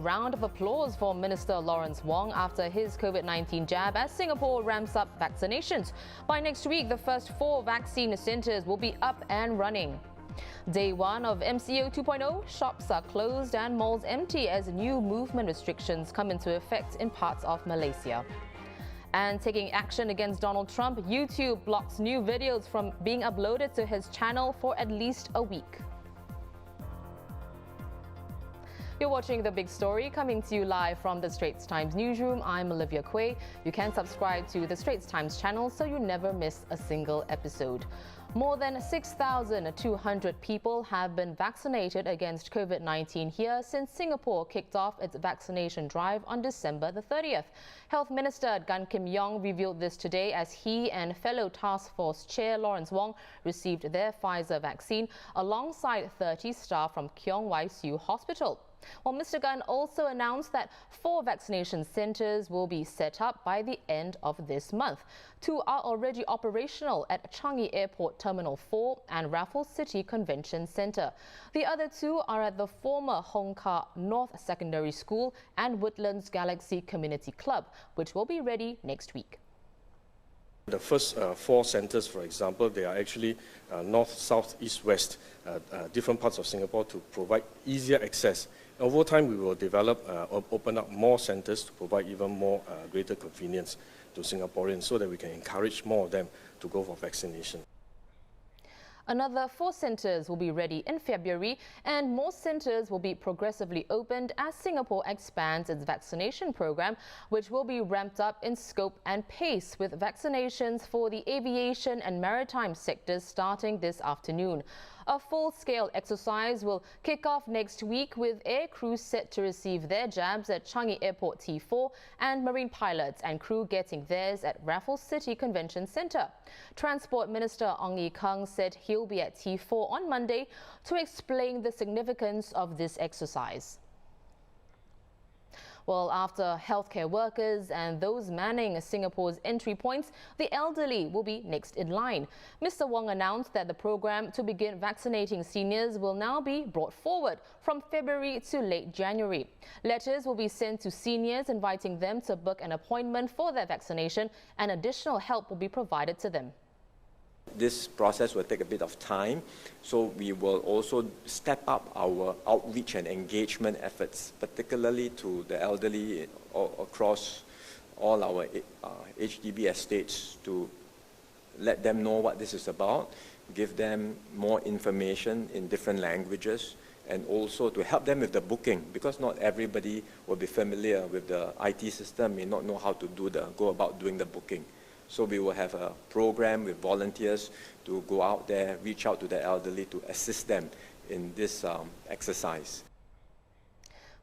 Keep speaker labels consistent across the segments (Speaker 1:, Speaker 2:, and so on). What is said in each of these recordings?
Speaker 1: round of applause for Minister Lawrence Wong after his COVID-19 jab as Singapore ramps up vaccinations. By next week, the first 4 vaccine centres will be up and running. Day 1 of MCO 2.0, shops are closed and malls empty as new movement restrictions come into effect in parts of Malaysia. And taking action against Donald Trump, YouTube blocks new videos from being uploaded to his channel for at least a week. You're watching The Big Story, coming to you live from the Straits Times newsroom. I'm Olivia Quay. You can subscribe to the Straits Times channel so you never miss a single episode. More than 6,200 people have been vaccinated against COVID-19 here since Singapore kicked off its vaccination drive on December the 30th. Health Minister Gan Kim Yong revealed this today as he and fellow Task Force Chair Lawrence Wong received their Pfizer vaccine alongside 30 staff from Keong Wai Siu Hospital. Well, Mr. Gan also announced that 4 vaccination centres will be set up by the end of this month. 2 are already operational at Changi Airport Terminal 4 and Raffles City Convention Centre. The other 2 are at the former Hong Kah North Secondary School and Woodlands Galaxy Community Club, which will be ready next week.
Speaker 2: The first 4 centres, for example, they are actually north, south, east, west, different parts of Singapore to provide easier access. Over time, we will develop, open up more centres to provide even more greater convenience to Singaporeans so that we can encourage more of them to go for vaccination.
Speaker 1: Another 4 centres will be ready in February and more centres will be progressively opened as Singapore expands its vaccination program, which will be ramped up in scope and pace with vaccinations for the aviation and maritime sectors starting this afternoon. A full-scale exercise will kick off next week with air crews set to receive their jabs at Changi Airport T4 and marine pilots and crew getting theirs at Raffles City Convention Centre. Transport Minister Ong Ye Kung said he'll be at T4 on Monday to explain the significance of this exercise. Well, after healthcare workers and those manning Singapore's entry points, the elderly will be next in line. Mr. Wong announced that the program to begin vaccinating seniors will now be brought forward from February to late January. Letters will be sent to seniors inviting them to book an appointment for their vaccination, and additional help will be provided to them.
Speaker 3: This process will take a bit of time, so we will also step up our outreach and engagement efforts, particularly to the elderly across all our HDB estates, to let them know what this is about, give them more information in different languages, and also to help them with the booking, because not everybody will be familiar with the IT system, may not know how to go about doing the booking. So we will have a program with volunteers to go out there, reach out to the elderly to assist them in this exercise.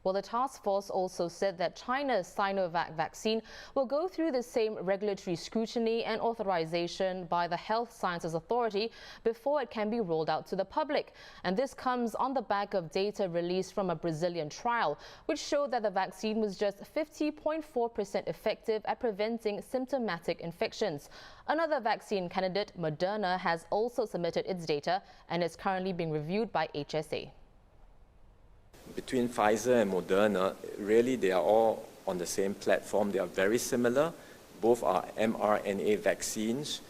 Speaker 1: Well, the task force also said that China's Sinovac vaccine will go through the same regulatory scrutiny and authorization by the Health Sciences Authority before it can be rolled out to the public. And this comes on the back of data released from a Brazilian trial, which showed that the vaccine was just 50.4% effective at preventing symptomatic infections. Another vaccine candidate, Moderna, has also submitted its data and is currently being reviewed by HSA.
Speaker 3: Between Pfizer and Moderna, really they are all on the same platform. They are very similar. Both are mRNA vaccines.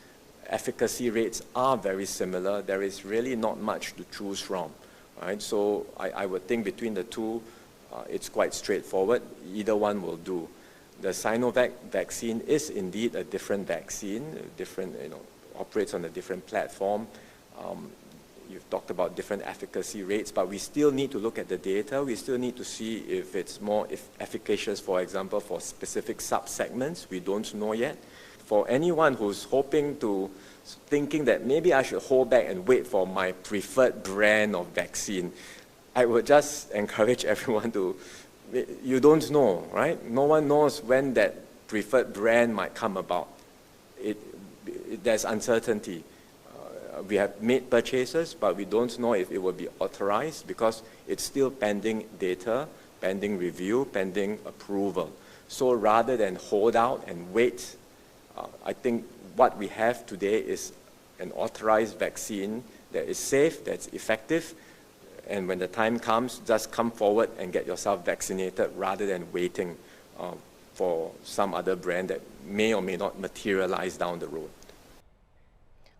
Speaker 3: Efficacy rates are very similar. There is really not much to choose from. Right? So I would think between the two, it's quite straightforward. Either one will do. The Sinovac vaccine is indeed a different vaccine, operates on a different platform. You've talked about different efficacy rates, but we still need to look at the data. We still need to see if it's more efficacious, for example, for specific sub-segments. We don't know yet. For anyone who's thinking that maybe I should hold back and wait for my preferred brand of vaccine, I would just encourage everyone you don't know, right? No one knows when that preferred brand might come about. There's uncertainty. We have made purchases, but we don't know if it will be authorized because it's still pending data, pending review, pending approval. So rather than hold out and wait, I think what we have today is an authorized vaccine that is safe, that's effective, And when the time comes, just come forward and get yourself vaccinated rather than waiting for some other brand that may or may not materialize down the road.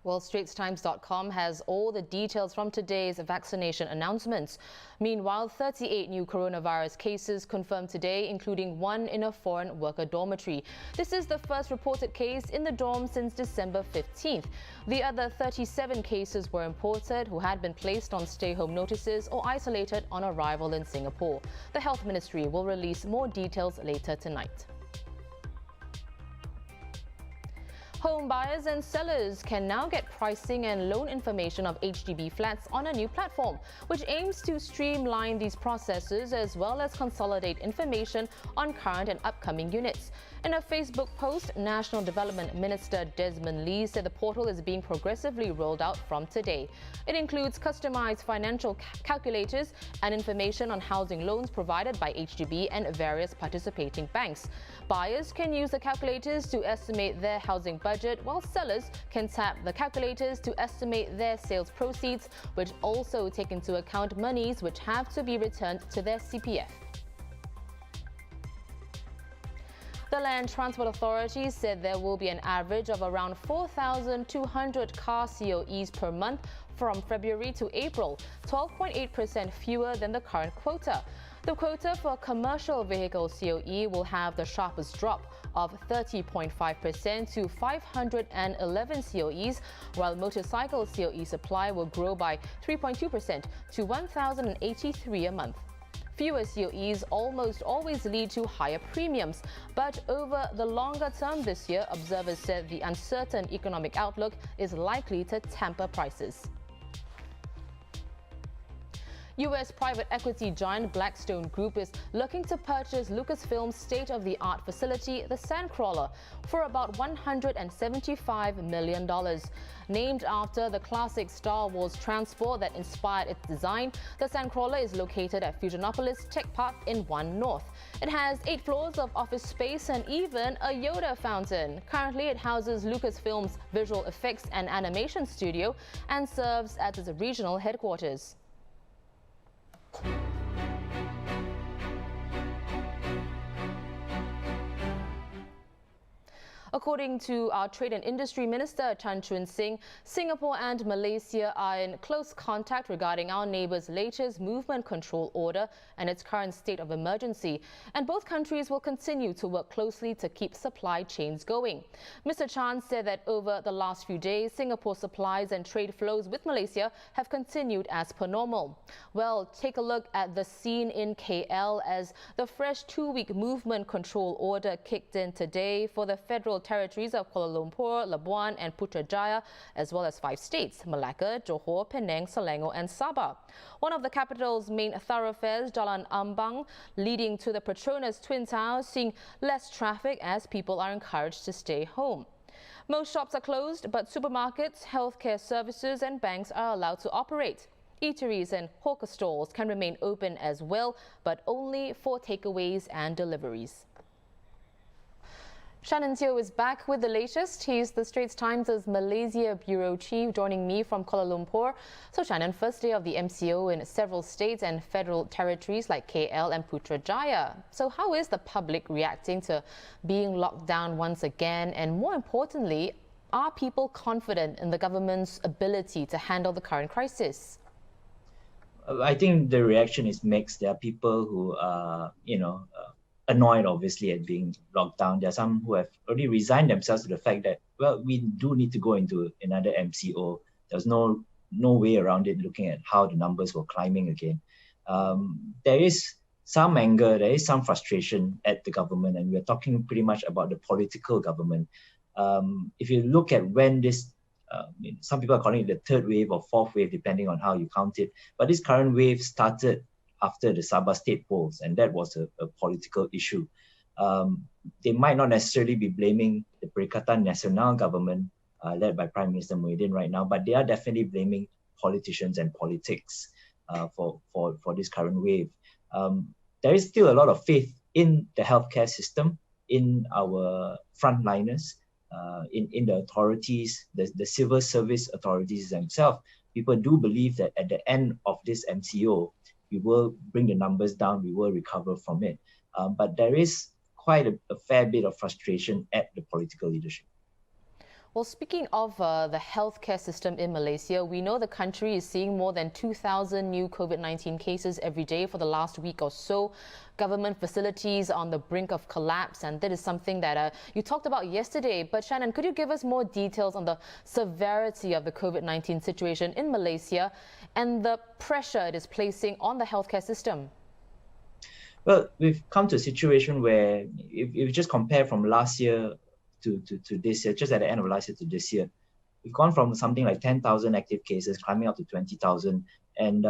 Speaker 1: Well, StraitsTimes.com has all the details from today's vaccination announcements. Meanwhile, 38 new coronavirus cases confirmed today, including one in a foreign worker dormitory. This is the first reported case in the dorm since December 15th. The other 37 cases were imported who had been placed on stay-home notices or isolated on arrival in Singapore. The Health Ministry will release more details later tonight. Home buyers and sellers can now get pricing and loan information of HDB flats on a new platform, which aims to streamline these processes as well as consolidate information on current and upcoming units. In a Facebook post, National Development Minister Desmond Lee said the portal is being progressively rolled out from today. It includes customized financial calculators and information on housing loans provided by HDB and various participating banks. Buyers can use the calculators to estimate their housing budget, while sellers can tap the calculators to estimate their sales proceeds, which also take into account monies which have to be returned to their CPF. The Land Transport Authority said there will be an average of around 4,200 car COEs per month from February to April, 12.8% fewer than the current quota. The quota for commercial vehicle COE will have the sharpest drop of 30.5% to 511 COEs, while motorcycle COE supply will grow by 3.2% to 1,083 a month. Fewer COEs almost always lead to higher premiums, but over the longer term this year, observers said the uncertain economic outlook is likely to temper prices. US private equity giant Blackstone Group is looking to purchase Lucasfilm's state-of-the-art facility, the Sandcrawler, for about $175 million. Named after the classic Star Wars transport that inspired its design, the Sandcrawler is located at Fusionopolis Tech Park in One North. It has 8 floors of office space and even a Yoda fountain. Currently, it houses Lucasfilm's visual effects and animation studio and serves as its regional headquarters. According to our Trade and Industry Minister Chan Chun Sing, Singapore and Malaysia are in close contact regarding our neighbour's latest movement control order and its current state of emergency, and both countries will continue to work closely to keep supply chains going. Mr. Chan said that over the last few days, Singapore's supplies and trade flows with Malaysia have continued as per normal. Well, take a look at the scene in KL as the fresh 2-week movement control order kicked in today for the federal territories of Kuala Lumpur, Labuan and Putrajaya, as well as 5 states, Malacca, Johor, Penang, Selangor and Sabah. One of the capital's main thoroughfares, Jalan Ambang, leading to the Petronas Twin Towers, seeing less traffic as people are encouraged to stay home. Most shops are closed, but supermarkets, healthcare services and banks are allowed to operate. Eateries and hawker stalls can remain open as well, but only for takeaways and deliveries. Shannon Teo is back with the latest. He's the Straits Times' Malaysia Bureau Chief, joining me from Kuala Lumpur. So Shannon, first day of the MCO in several states and federal territories like KL and Putrajaya. So how is the public reacting to being locked down once again? And more importantly, are people confident in the government's ability to handle the current crisis?
Speaker 4: I think the reaction is mixed. There are people who are, annoyed, obviously, at being locked down. There are some who have already resigned themselves to the fact that, well, we do need to go into another MCO. There's no way around it, looking at how the numbers were climbing again. There is some anger, there is some frustration at the government, and we're talking pretty much about the political government. If you look at when this, some people are calling it the 3rd wave or 4th wave, depending on how you count it, but this current wave started after the Sabah state polls, and that was a political issue. They might not necessarily be blaming the Perikatan Nasional government led by Prime Minister Muhyiddin right now, but they are definitely blaming politicians and politics for this current wave. There is still a lot of faith in the healthcare system, in our frontliners, in the authorities, the civil service authorities themselves. people do believe that at the end of this MCO, we will bring the numbers down, we will recover from it. But there is quite a fair bit of frustration at the political leadership.
Speaker 1: Well, speaking of the healthcare system in Malaysia, we know the country is seeing more than 2,000 new COVID-19 cases every day for the last week or so. Government facilities on the brink of collapse, and that is something that you talked about yesterday. But Shannon, could you give us more details on the severity of the COVID-19 situation in Malaysia and the pressure it is placing on the healthcare system?
Speaker 4: Well, we've come to a situation where if you just compare from last year to this year, just at the end of last year to this year, we've gone from something like 10,000 active cases climbing up to 20,000. And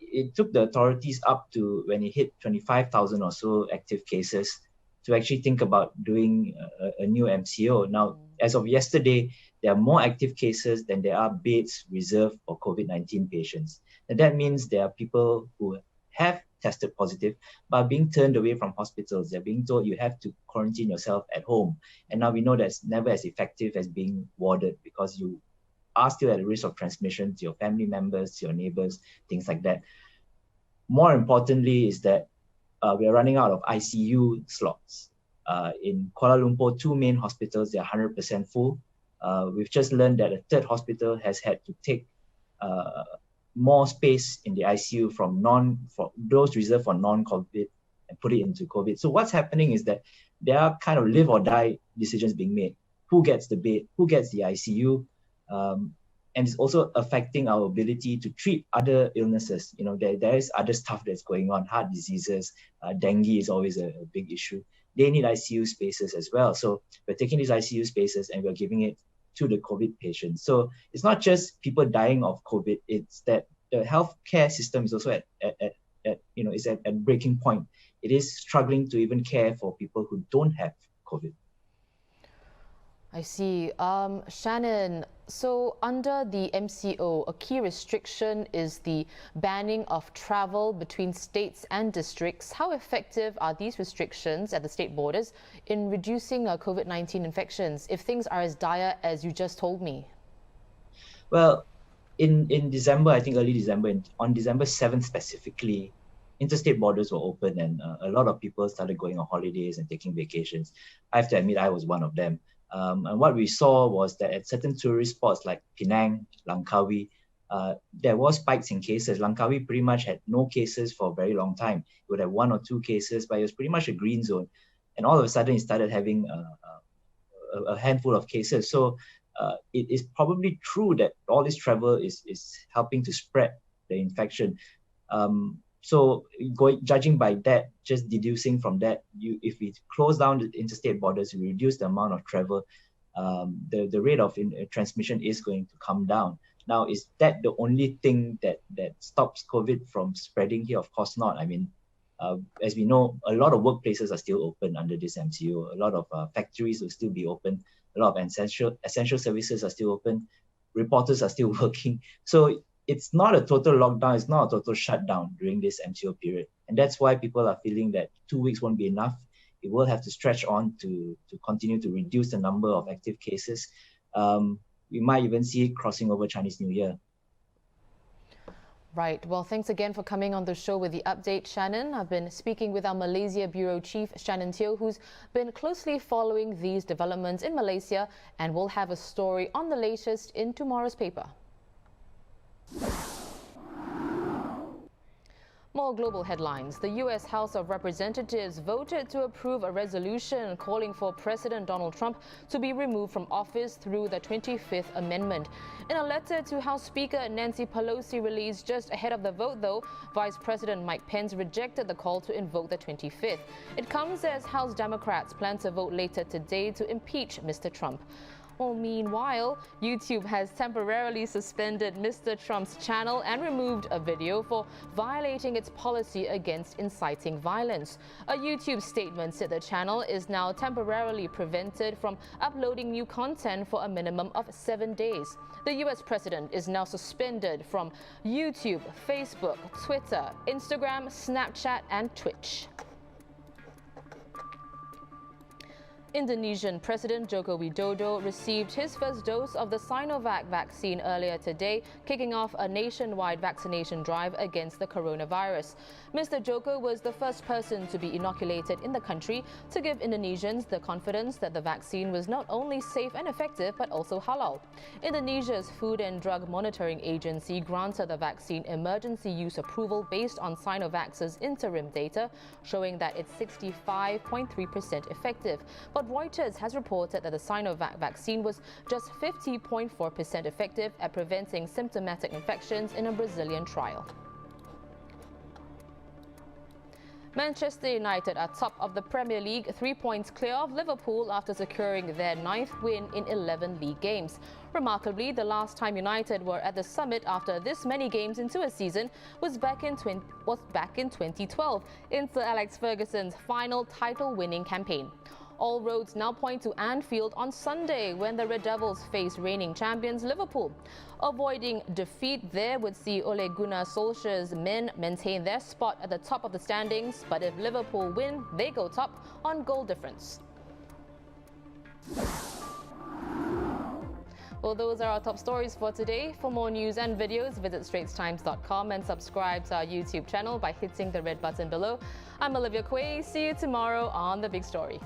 Speaker 4: it took the authorities up to when it hit 25,000 or so active cases to actually think about doing a new MCO. Now, as of yesterday, there are more active cases than there are beds reserved for COVID-19 patients. And that means there are people who have tested positive, but are being turned away from hospitals. They're being told you have to quarantine yourself at home. And now we know that's never as effective as being warded, because you are still at risk of transmission to your family members, to your neighbors, things like that. More importantly is that we are running out of ICU slots. In Kuala Lumpur, 2 main hospitals, they are 100% full. We've just learned that a third hospital has had to take more space in the ICU from those reserved for non-COVID and put it into COVID. So what's happening is that there are kind of live or die decisions being made. Who gets the bed? Who gets the ICU? And it's also affecting our ability to treat other illnesses. You know, there is other stuff that's going on, heart diseases, dengue is always a big issue. They need ICU spaces as well. So we're taking these ICU spaces and we're giving it to the COVID patients. So it's not just people dying of COVID, it's that the healthcare system is also is at breaking point. It is struggling to even care for people who don't have COVID.
Speaker 1: I see. Shannon, so under the MCO, a key restriction is the banning of travel between states and districts. How effective are these restrictions at the state borders in reducing COVID-19 infections, if things are as dire as you just told me?
Speaker 4: Well, in December, I think early December, on December 7th specifically, interstate borders were open and a lot of people started going on holidays and taking vacations. I have to admit, I was one of them. And what we saw was that at certain tourist spots like Penang, Langkawi, there was spikes in cases. Langkawi pretty much had no cases for a very long time. It would have 1 or 2 cases, but it was pretty much a green zone. And all of a sudden, it started having a handful of cases. So it is probably true that all this travel is helping to spread the infection. So judging by that, just deducing from that, if we close down the interstate borders, we reduce the amount of travel, the rate of transmission is going to come down. Now, is that the only thing that stops COVID from spreading here? Of course not. I mean, as we know, a lot of workplaces are still open under this MCO. A lot of factories will still be open. A lot of essential services are still open. Reporters are still working. So it's not a total lockdown, it's not a total shutdown during this MCO period. And that's why people are feeling that 2 weeks won't be enough. It will have to stretch on to continue to reduce the number of active cases. We might even see it crossing over Chinese New Year.
Speaker 1: Right. Well, thanks again for coming on the show with the update, Shannon. I've been speaking with our Malaysia Bureau Chief, Shannon Teo, who's been closely following these developments in Malaysia, and we'll have a story on the latest in tomorrow's paper. More global headlines. The U.S. House of Representatives voted to approve a resolution calling for President Donald Trump to be removed from office through the 25th Amendment. In a letter to House Speaker Nancy Pelosi released just ahead of the vote, though, Vice President Mike Pence rejected the call to invoke the 25th. It comes as House Democrats plan to vote later today to impeach Mr. Trump. Well, meanwhile, YouTube has temporarily suspended Mr. Trump's channel and removed a video for violating its policy against inciting violence. A YouTube statement said the channel is now temporarily prevented from uploading new content for a minimum of 7 days. The US president is now suspended from YouTube, Facebook, Twitter, Instagram, Snapchat, and Twitch. Indonesian President Joko Widodo received his first dose of the Sinovac vaccine earlier today, kicking off a nationwide vaccination drive against the coronavirus. Mr. Joko was the first person to be inoculated in the country to give Indonesians the confidence that the vaccine was not only safe and effective but also halal. Indonesia's Food and Drug Monitoring Agency granted the vaccine emergency use approval based on Sinovac's interim data, showing that it's 65.3% effective. But Reuters has reported that the Sinovac vaccine was just 50.4% effective at preventing symptomatic infections in a Brazilian trial. Manchester United are top of the Premier League, 3 points clear of Liverpool after securing their 9th win in 11 league games. Remarkably, the last time United were at the summit after this many games into a season was back in 2012, in Sir Alex Ferguson's final title-winning campaign. All roads now point to Anfield on Sunday when the Red Devils face reigning champions Liverpool. Avoiding defeat there would see Ole Gunnar Solskjaer's men maintain their spot at the top of the standings, but if Liverpool win, they go top on goal difference. Well, those are our top stories for today. For more news and videos, visit straitstimes.com and subscribe to our YouTube channel by hitting the red button below. I'm Olivia Quay. See you tomorrow on The Big Story.